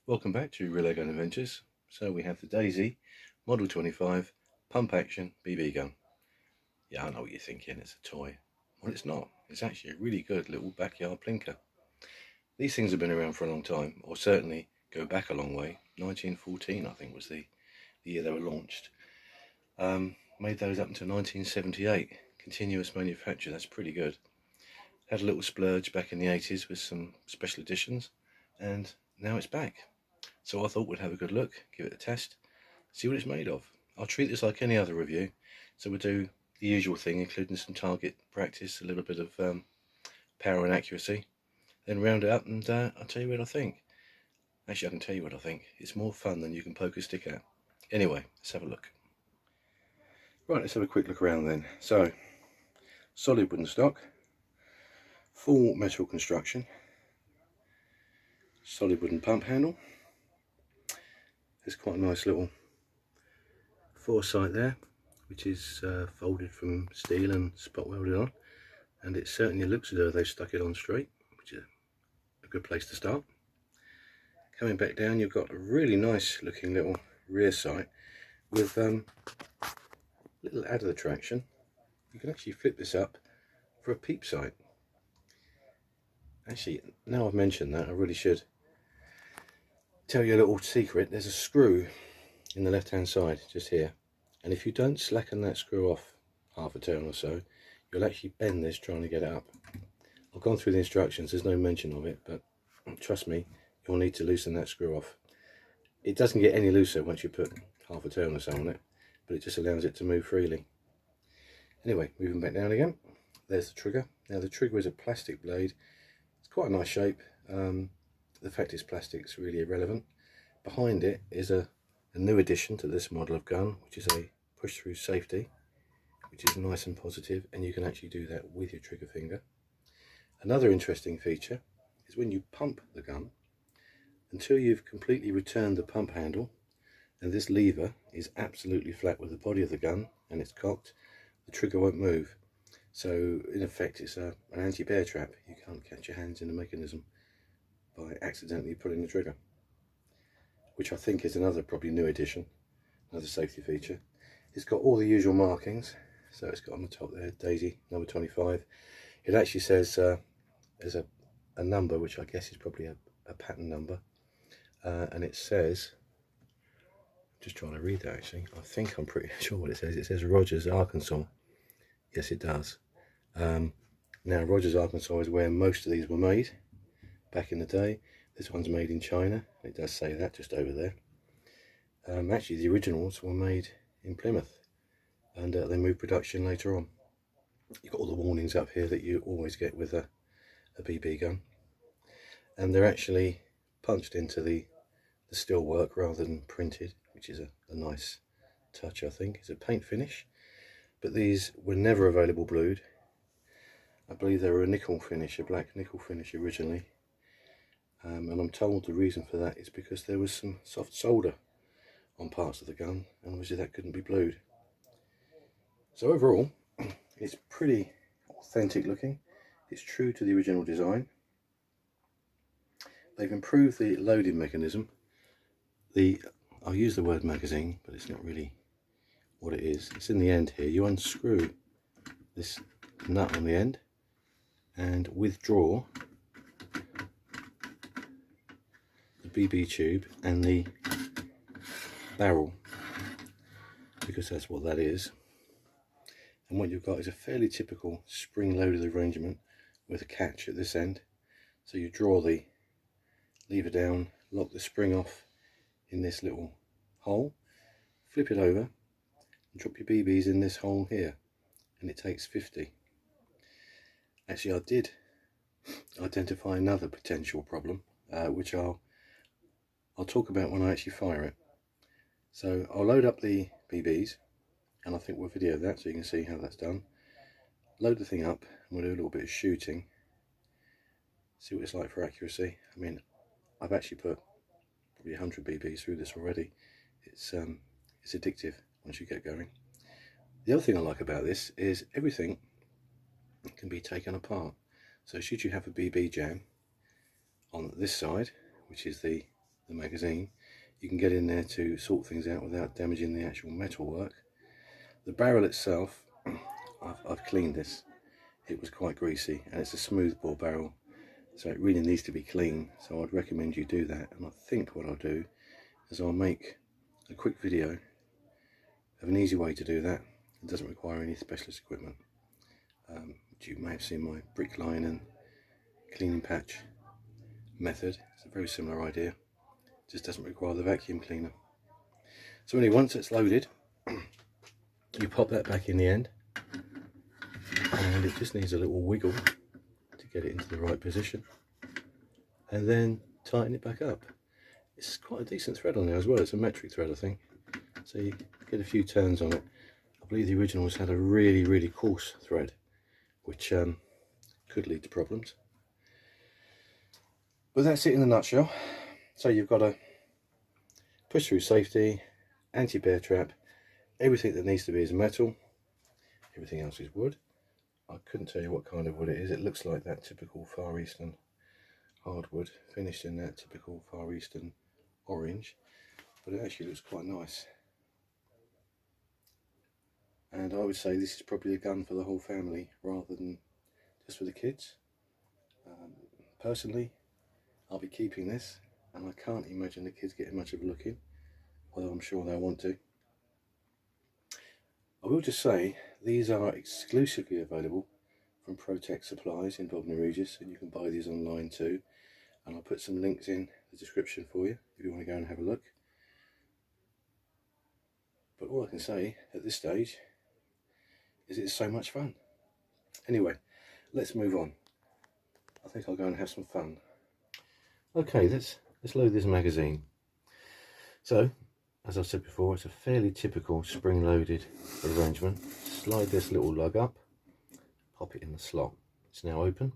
Welcome back to Relay Gun Adventures. So we have the Daisy Model 25 pump action BB gun. Yeah, I know what you're thinking, it's a toy. Well, it's not. It's actually a really good little backyard plinker. These things have been around for a long time, or certainly go back a long way. 1914, I think, was the year they were launched. Made those up until 1978. Continuous manufacture, that's pretty good. Had a little splurge back in the 80s with some special editions, and now it's back. So I thought we'd have a good look, give it a test, see what it's made of. I'll treat this like any other review. So we'll do the usual thing, including some target practice, a little bit of power and accuracy, then round it up and I'll tell you what I think. Actually, I can tell you what I think. It's more fun than you can poke a stick at. Anyway, let's have a look. Right, let's have a quick look around then. So, solid wooden stock, full metal construction, solid wooden pump handle. There's quite a nice little foresight there, which is folded from steel and spot welded on, and it certainly looks as though they've stuck it on straight, which is a good place to start. Coming back down, you've got a really nice looking little rear sight with little adder traction. You can actually flip this up for a peep sight. Actually, now I've mentioned that, I really should tell you a little secret. There's a screw in the left hand side just here, and if you don't slacken that screw off half a turn or so, you'll actually bend this trying to get it up. I've gone through the instructions, there's no mention of it, but trust me, you'll need to loosen that screw off. It doesn't get any looser once you put half a turn or so on it, but it just allows it to move freely. Anyway, moving back down again, there's the trigger. Now the trigger is a plastic blade. It's quite a nice shape. The fact it's plastic is really irrelevant. Behind it is a new addition to this model of gun, which is a push-through safety, which is nice and positive, and you can actually do that with your trigger finger. Another interesting feature is when you pump the gun, until you've completely returned the pump handle and this lever is absolutely flat with the body of the gun and it's cocked, the trigger won't move. So in effect it's an anti-bear trap. You can't catch your hands in the mechanism by accidentally pulling the trigger, which I think is another probably new addition, another safety feature. It's got all the usual markings. So it's got on the top there, Daisy number 25. It actually says there's a number, which I guess is probably a pattern number, and it says, just trying to read that actually, I'm pretty sure what it says. It says Rogers, Arkansas. Yes, it does. Now Rogers, Arkansas is where most of these were made back in the day. This one's made in China. It does say that just over there. Actually, the originals were made in Plymouth, and they moved production later on. You've got all the warnings up here that you always get with a BB gun, and they're actually punched into the steelwork rather than printed, which is a nice touch. I think it's a paint finish, but these were never available blued. I believe they were a nickel finish, a black nickel finish originally, and I'm told the reason for that is because there was some soft solder on parts of the gun, and obviously that couldn't be blued. So overall, it's pretty authentic looking. It's true to the original design. They've improved the loading mechanism. I'll use the word magazine, but it's not really what it is. It's in the end here. You unscrew this nut on the end and withdraw the BB tube and the barrel, because that's what that is. And what you've got is a fairly typical spring-loaded arrangement with a catch at this end. So you draw the lever down, lock the spring off in this little hole, flip it over, and drop your BBs in this hole here, and it takes 50. Actually, I did identify another potential problem, which I'll talk about when I actually fire it. So I'll load up the BBs, and I think we'll video that so you can see how that's done. Load the thing up, and we'll do a little bit of shooting, see what it's like for accuracy. I mean, I've actually put probably 100 BBs through this already. It's addictive once you get going. The other thing I like about this is everything can be taken apart. So should you have a BB jam on this side, which is the the magazine, you can get in there to sort things out without damaging the actual metalwork. The barrel itself, I've cleaned this. It was quite greasy, and it's a smooth bore barrel, so it really needs to be clean, so I'd recommend you do that. And I think what I'll do is I'll make a quick video of an easy way to do that. It doesn't require any specialist equipment, which you may have seen my brick line and cleaning patch method. It's a very similar idea, just doesn't require the vacuum cleaner. So anyway, once it's loaded, you pop that back in the end, and it just needs a little wiggle to get it into the right position, and then tighten it back up. It's quite a decent thread on there as well. It's a metric thread, I think, so you get a few turns on it. I believe the originals had a really coarse thread, which could lead to problems. But that's it in a nutshell. So you've got a push through safety, anti-bear trap, everything that needs to be is metal, everything else is wood. I couldn't tell you what kind of wood it is. It looks like that typical Far Eastern hardwood, finished in that typical Far Eastern orange, but it actually looks quite nice. And I would say this is probably a gun for the whole family rather than just for the kids. Personally, I'll be keeping this, and I can't imagine the kids getting much of a look in, although I'm sure they'll want to. I will just say these are exclusively available from Protec Supplies in Bognor Regis, and you can buy these online too, and I'll put some links in the description for you if you want to go and have a look. But all I can say at this stage is it's so much fun. Anyway, let's move on. I think I'll go and have some fun. Okay, let's load this magazine. So, as I said before, it's a fairly typical spring-loaded arrangement. Slide this little lug up, pop it in the slot. It's now open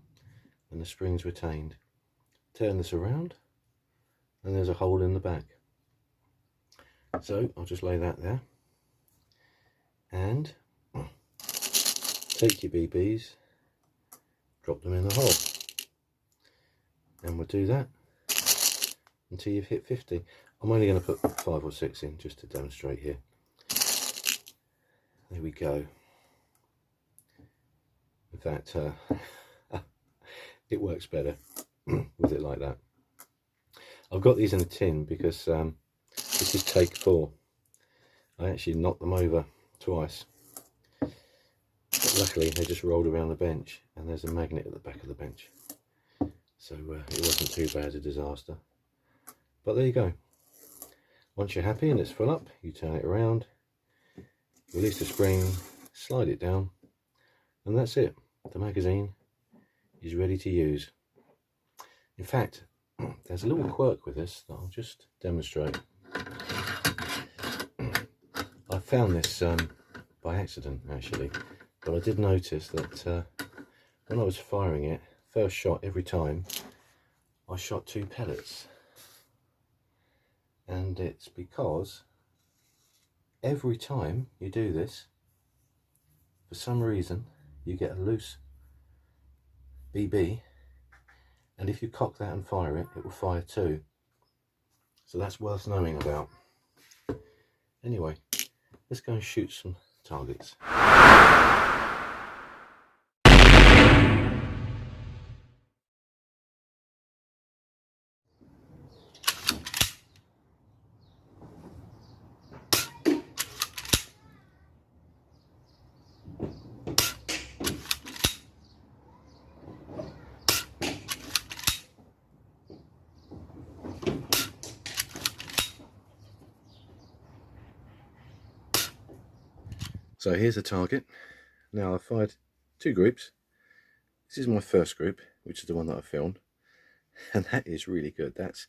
and the spring's retained. Turn this around and there's a hole in the back. So I'll just lay that there and take your BBs, drop them in the hole, and we'll do that until you've hit 50. I'm only going to put 5 or 6 in just to demonstrate here. There we go. In fact, it works better with it like that. I've got these in a tin because this is take 4. I actually knocked them over twice, but luckily they just rolled around the bench, and there's a magnet at the back of the bench, so it wasn't too bad a disaster. But there you go. Once you're happy and it's full up, you turn it around, release the spring, slide it down, and that's it. The magazine is ready to use. In fact, there's a little quirk with this that I'll just demonstrate. I found this by accident actually, but I did notice that when I was firing it, first shot every time, I shot 2 pellets. And it's because every time you do this, for some reason, you get a loose BB, and if you cock that and fire it, it will fire 2. So that's worth knowing about. Anyway, let's go and shoot some targets. So here's a target. Now I've fired 2 groups. This is my first group, which is the one that I filmed, and that is really good. It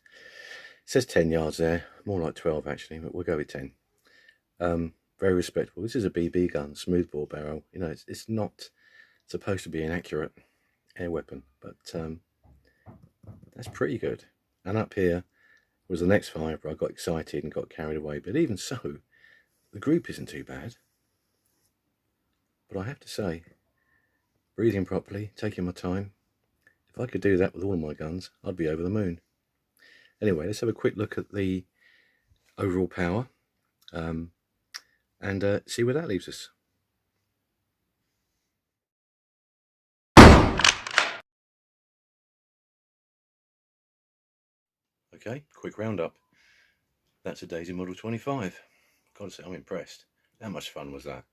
says 10 yards there, more like 12 actually, but we'll go with 10. Very respectable. This is a BB gun, smoothbore barrel. You know, it's not supposed to be an accurate air weapon, but that's pretty good. And up here was the next fire where I got excited and got carried away, but even so, the group isn't too bad. But I have to say, breathing properly, taking my time, if I could do that with all my guns, I'd be over the moon. Anyway, let's have a quick look at the overall power and see where that leaves us. Okay, quick roundup. That's a Daisy Model 25. Gotta say, I'm impressed. How much fun was that?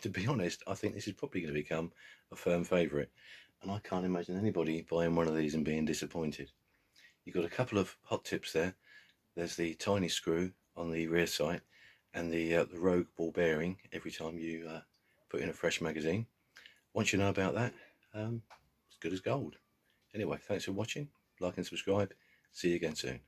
To be honest, I think this is probably going to become a firm favourite, and I can't imagine anybody buying one of these and being disappointed. You've got a couple of hot tips there. There's the tiny screw on the rear sight, and the rogue ball bearing every time you put in a fresh magazine. Once you know about that, it's good as gold. Anyway, thanks for watching. Like and subscribe. See you again soon.